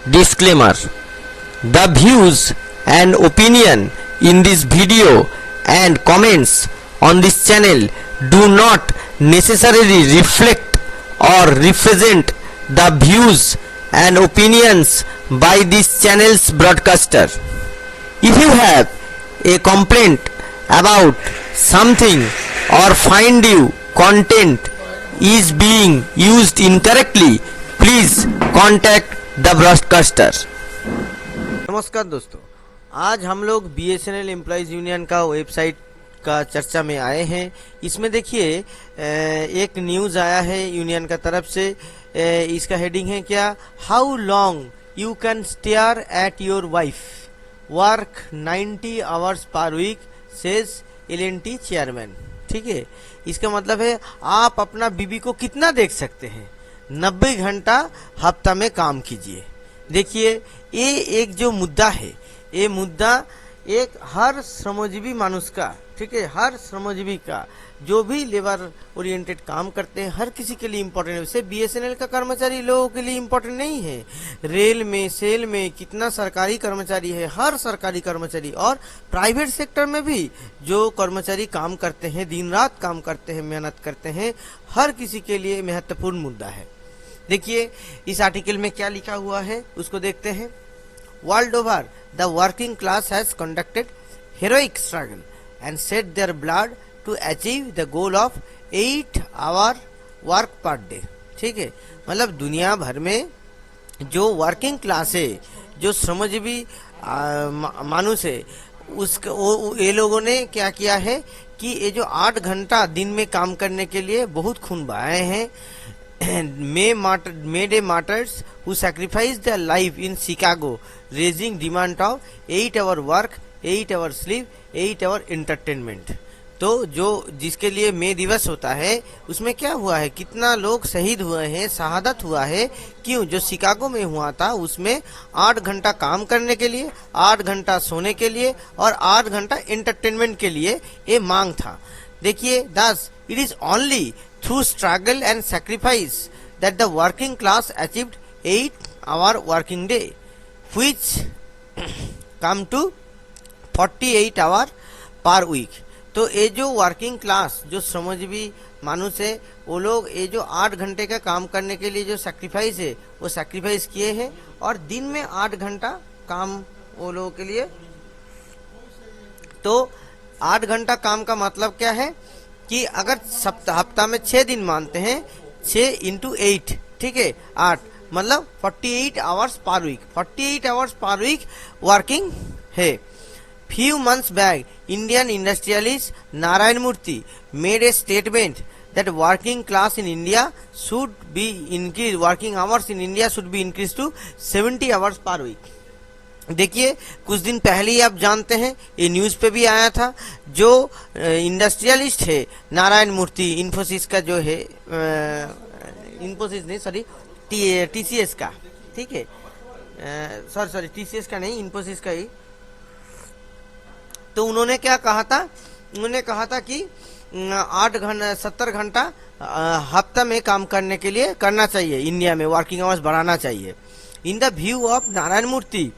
Disclaimer: the views and opinion in this video and comments on this channel do not necessarily reflect or represent the views and opinions by this channel's broadcaster. If you have a complaint about something or find you content is being used incorrectly, please contact the broadcaster. नमस्कार दोस्तों, आज हम लोग BSNL employees union का website का चर्चा में आए हैं। इसमें देखिए एक न्यूज़ आया है यूनियन का तरफ से। इसका हेडिंग है क्या, how long you can stare at your wife, work 90 hours per week, says L&T chairman. ठीक है, इसका मतलब है आप अपना बीबी को कितना देख सकते हैं, 90 घंटा हफ्ता में काम कीजिए। देखिए ये एक जो मुद्दा है, ये मुद्दा एक हर श्रमजीवी मानुष का, ठीक है, हर श्रमजीवी का जो भी लेबर ओरिएंटेड काम करते हैं हर किसी के लिए इम्पोर्टेंट है। वैसे BSNL का कर्मचारी लोगों के लिए इम्पोर्टेंट नहीं है। रेल में, सेल में कितना सरकारी कर्मचारी है, हर सरकारी कर्मचारी और प्राइवेट सेक्टर में भी जो कर्मचारी काम करते हैं, दिन रात काम करते हैं, मेहनत करते हैं, हर किसी के लिए महत्वपूर्ण मुद्दा है। देखिए इस आर्टिकल में क्या लिखा हुआ है उसको देखते हैं। World over the working class has conducted heroic struggle and set their blood to achieve the goal of 8 hour work per day. ठीक है, मतलब दुनिया भर में जो वर्किंग क्लास है, जो श्रमजीवी मानुष है, उसको ये लोगों ने क्या किया है कि ये जो 8 घंटा दिन में काम करने के लिए बहुत खून बहाए हैं। May Day martyrs who sacrificed their life in Chicago, raising demand of 8 hour work, 8 hour sleep, 8 hour entertainment। तो जो जिसके लिए मे दिवस होता है उसमें क्या हुआ है, कितना लोग शहीद हुए हैं, शहादत हुआ है। क्यों? जो शिकागो में हुआ था उसमें 8 घंटा काम करने के लिए, 8 घंटा सोने के लिए और 8 घंटा एंटरटेनमेंट के लिए ये मांग था। देखिए, thus it is only through struggle and sacrifice that the working class achieved 8-hour working day, which come to 48 hour per week। तो ये जो वर्किंग क्लास, जो श्रमजीवी मानुष है, वो लोग ये जो 8 घंटे का काम करने के लिए जो सैक्रिफाइस है वो सैक्रिफाइस किए हैं और दिन में 8 घंटा काम वो लोगों के लिए। तो 8 घंटा काम का मतलब क्या है कि अगर हफ्ता में 6 दिन मानते हैं, 6 × 8, ठीक है, 8 मतलब 48 hours per week, 48 hours per week working है। Few months back, Indian industrialist Narayan Murthy made a statement that working class in India should be increased, working hours in India should be increased to 70 hours per week। देखिए कुछ दिन पहले ही आप जानते हैं, ये news पे भी आया था, जो इंडस्ट्रियलिस्ट है नारायण मूर्ति, इन्फोसिस का जो है, इन्फोसिस नहीं सॉरी TCS का, ठीक है, सॉरी TCS का नहीं, इन्फोसिस का ही। तो उन्होंने क्या कहा था, उन्होंने कहा था कि 70 घंटा हफ्ता में काम करने के लिए करना चाहिए, इंडिया में वर्किंग आवर्स बढ़ाना चाहिए। In the view of Narayan Murthy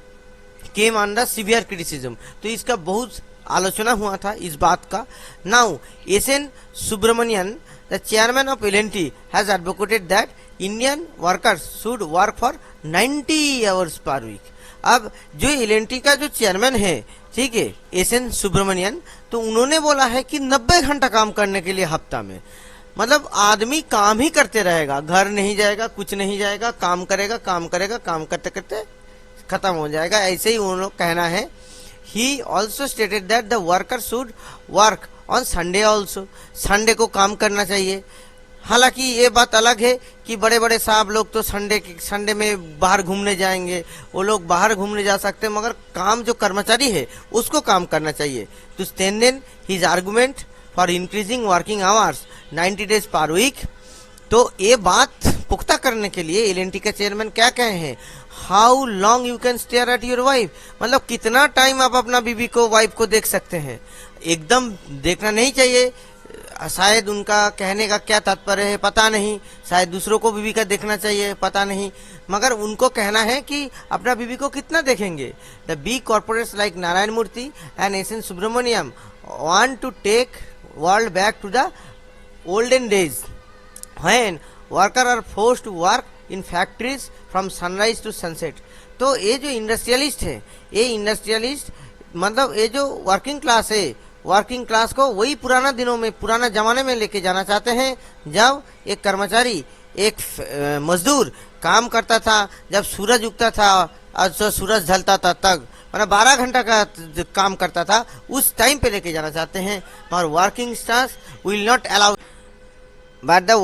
came under severe criticism. तो इसका बहुत आलोचना हुआ था इस बात का। Now SN Subramanian, the chairman of L&T, has advocated that Indian workers should work for 90 hours per week. अब जो L&T का जो चेयरमैन है, ठीक है, SN सुब्रमण्यन, तो उन्होंने बोला है कि 90 घंटा काम करने के लिए हफ्ता में, मतलब आदमी काम ही करते रहेगा, घर नहीं जाएगा, कुछ नहीं जाएगा, काम करेगा, काम करेगा, काम करते करते खत्म हो जाएगा, ऐसे ही उन लोग कहना है। He also stated that the worker should work on Sunday also, Sunday को काम करना चाहिए। हालांकि ये बात अलग है कि बड़े बड़े साहब लोग तो संडे में बाहर घूमने जाएंगे, वो लोग बाहर घूमने जा सकते हैं, मगर काम जो कर्मचारी है उसको काम करना चाहिए। To strengthen his argument for increasing working hours 90 days per week. तो ये बात पुख्ता करने के लिए L&T के चेयरमैन क्या कहे हैं, how long you can stare at your wife, मतलब कितना टाइम आप अपना बीबी को, वाइफ को देख सकते हैं। एकदम देखना नहीं चाहिए, शायद उनका कहने का क्या तात्पर्य है पता नहीं, शायद दूसरों को बीवी का देखना चाहिए, पता नहीं। मगर उनको कहना है कि अपना बीवी को कितना देखेंगे। The big corporates like Narayan Murthy and S N. Subramaniam want to take world back to the olden days when workers are forced to work in factories from sunrise to sunset। तो ये जो इंडस्ट्रियलिस्ट है, ये इंडस्ट्रियलिस्ट मतलब ये जो वर्किंग क्लास है, working class को वही पुराना दिनों में, पुराना जमाने में लेके जाना चाहते हैं, जब एक कर्मचारी, एक मजदूर काम करता था, जब सूरज उगता था और जो सूरज ढलता था तक, मतलब 12 घंटा का काम करता था, उस टाइम पे लेके जाना चाहते हैं। और working class will not allow but the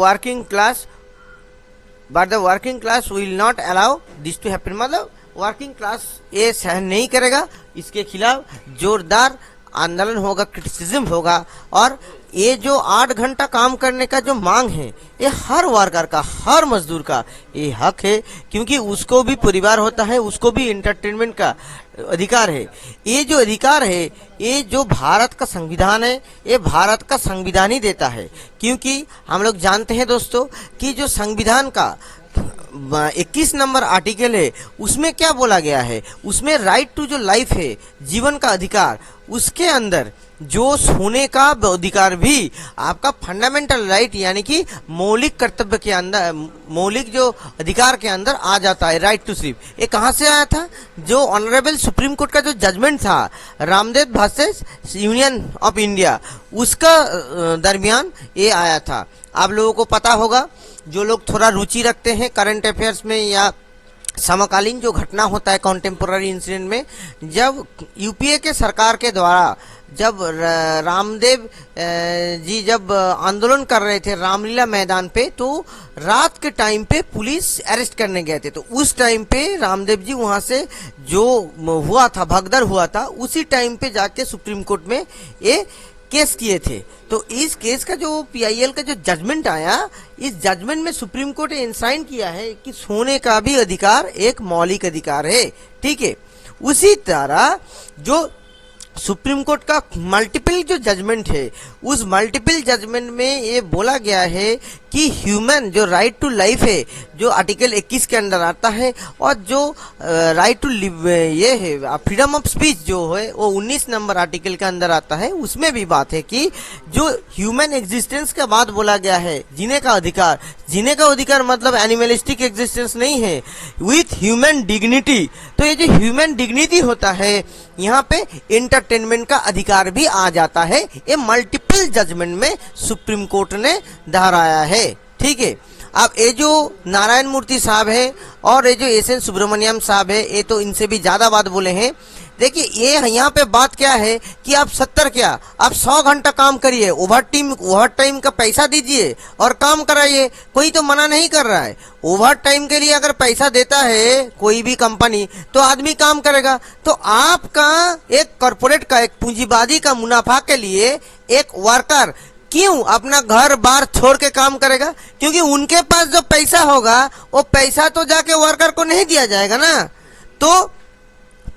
working class will not allow this to happen। मतलब वर्किंग क्लास ये सहन नहीं करेगा, इसके खिलाफ जोरदार आंदोलन होगा, क्रिटिसिज्म होगा। और ये जो 8 घंटा काम करने का जो मांग है, ये हर वर्कर का, हर मजदूर का ये हक है, क्योंकि उसको भी परिवार होता है, उसको भी एंटरटेनमेंट का अधिकार है। ये जो अधिकार है, ये जो भारत का संविधान है, ये भारत का संविधान ही देता है। क्योंकि हम लोग जानते हैं दोस्तों कि जो संविधान का 21 नंबर आर्टिकल है, उसमें क्या बोला गया है, उसमें राइट टू जो लाइफ है, जीवन का अधिकार, उसके अंदर जो सोने का अधिकार भी आपका फंडामेंटल राइट यानी कि मौलिक कर्तव्य के अंदर, मौलिक जो अधिकार के अंदर आ जाता है, राइट टू स्लीप। ये कहाँ से आया था? जो ऑनरेबल सुप्रीम कोर्ट का जो जजमेंट था, Ramdev versus union of India, उसका दरमियान ये आया था। आप लोगों को पता होगा, जो लोग थोड़ा रुचि रखते हैं करंट अफेयर्स में या समकालीन जो घटना होता है कॉन्टेम्पोररी इंसिडेंट में, जब यूपीए के सरकार के द्वारा जब रामदेव जी जब आंदोलन कर रहे थे रामलीला मैदान पे, तो रात के टाइम पे पुलिस अरेस्ट करने गए थे। तो उस टाइम पे रामदेव जी वहां से जो हुआ था, भगदड़ हुआ था, उसी टाइम पे जाके सुप्रीम कोर्ट में ये केस किए थे। तो इस केस का जो पीआईएल का जो जजमेंट आया, इस जजमेंट में सुप्रीम कोर्ट ने इंसाइन किया है कि सोने का भी अधिकार एक मौलिक अधिकार है। ठीक है, उसी तरह जो सुप्रीम कोर्ट का मल्टीपल जो जजमेंट है, उस मल्टीपल जजमेंट में ये बोला गया है कि ह्यूमन जो राइट टू लाइफ है, जो आर्टिकल 21 के अंदर आता है, और जो राइट टू लिव ये है फ्रीडम ऑफ स्पीच जो है वो 19 नंबर आर्टिकल के अंदर आता है। उसमें भी बात है कि जो ह्यूमन एग्जिस्टेंस का बात बोला गया है, जीने का अधिकार, जीने का अधिकार मतलब एनिमलिस्टिक एग्जिस्टेंस नहीं है, विथ ह्यूमन डिग्निटी। तो ये जो ह्यूमन डिग्निटी होता है, यहाँ पे एंटरटेनमेंट का अधिकार भी आ जाता है। ये मल्टीपल जजमेंट में सुप्रीम कोर्ट ने दोहराया है। ठीक है, अब ये जो नारायण मूर्ति साहब है और ये जो एस.एन. सुब्रमण्यम साहब है, ये तो इनसे भी ज्यादा बात बोले हैं। देखिए, ये यहाँ पे बात क्या है कि आप 70 क्या, आप 100 घंटा काम करिए, ओवर टाइम का पैसा दीजिए और काम कराइए, कोई तो मना नहीं कर रहा है। ओवर टाइम के लिए अगर पैसा देता है कोई भी कंपनी, तो आदमी काम करेगा। तो आपका एक कॉर्पोरेट का, एक पूंजीवादी का मुनाफा के लिए एक वर्कर क्यों अपना घर बार छोड़ के काम करेगा? क्योंकि उनके पास जो पैसा होगा, वो पैसा तो जाके वर्कर को नहीं दिया जाएगा ना। तो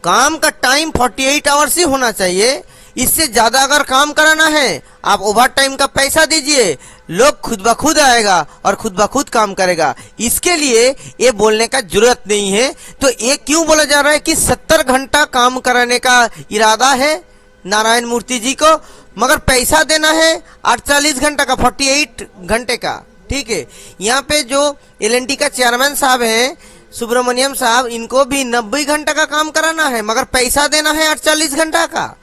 काम का टाइम 48 आवर्स ही होना चाहिए। इससे ज्यादा अगर काम कराना है, आप ओवर टाइम का पैसा दीजिए, लोग खुद ब खुद आएगा और खुद ब खुद काम करेगा। इसके लिए ये बोलने का जरूरत नहीं है। तो ये क्यों बोला जा रहा है कि 70 घंटा काम कराने का इरादा है नारायण मूर्ति जी को, मगर पैसा देना है 48 घंटा का, 48 घंटे का। ठीक है, यहाँ पे जो एल.एन.टी का चेयरमैन साहब हैं सुब्रमण्यम साहब, इनको भी 90 घंटा का काम कराना है, मगर पैसा देना है 48 घंटा का,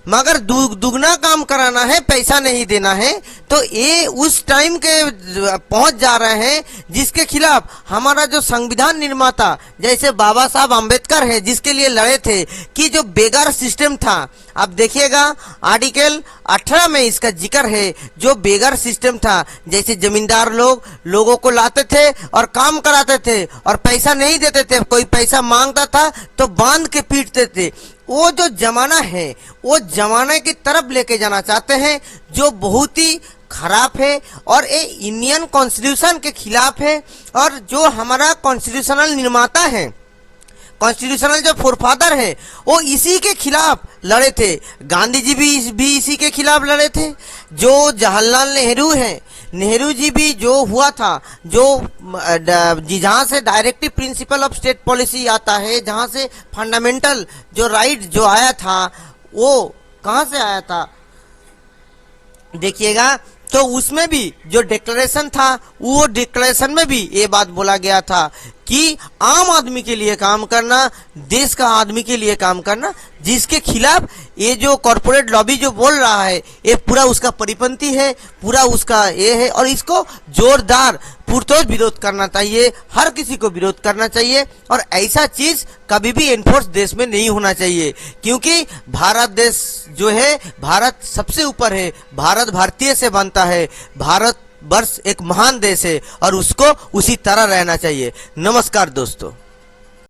मगर दुगना काम कराना है, पैसा नहीं देना है। तो ये उस टाइम के पहुंच जा रहे हैं जिसके खिलाफ हमारा जो संविधान निर्माता जैसे बाबा साहब अम्बेडकर है, जिसके लिए लड़े थे कि जो बेगार सिस्टम था, आप देखिएगा आर्टिकल 18 में इसका जिक्र है, जो बेगार सिस्टम था, जैसे जमींदार लोगों को लाते थे और काम कराते थे और पैसा नहीं देते थे, कोई पैसा मांगता था तो बांध के पीटते थे। वो जो जमाना है, वो जमाने की तरफ लेके जाना चाहते हैं, जो बहुत ही खराब है और ये इंडियन कॉन्स्टिट्यूशन के खिलाफ है। और जो हमारा कॉन्स्टिट्यूशनल निर्माता है कॉन्स्टिट्यूशनल जो फोरफादर हैं वो इसी के खिलाफ लड़े थे। गांधी जी भी इसी के खिलाफ लड़े थे। जो जवाहरलाल नेहरू हैं, नेहरू जी भी जो हुआ था, जो जहाँ से directive principle of state policy आता है, जहाँ से फंडामेंटल जो राइट जो आया था, वो कहाँ से आया था देखिएगा, तो उसमें भी जो डिक्लेरेशन था, वो डिक्लेरेशन में भी ये बात बोला गया था कि आम आदमी के लिए काम करना, देश का आदमी के लिए काम करना, जिसके खिलाफ ये जो कॉर्पोरेट लॉबी जो बोल रहा है, ये पूरा उसका परिपंथी है, पूरा उसका ये है, और इसको जोरदार पुरतोड़ विरोध करना चाहिए, हर किसी को विरोध करना चाहिए। और ऐसा चीज कभी भी एनफोर्स देश में नहीं होना चाहिए, क्योंकि भारत देश जो है, भारत सबसे ऊपर है, भारत भारतीय से बनता है, भारत वर्ष एक महान देश है और उसको उसी तरह रहना चाहिए। नमस्कार दोस्तों।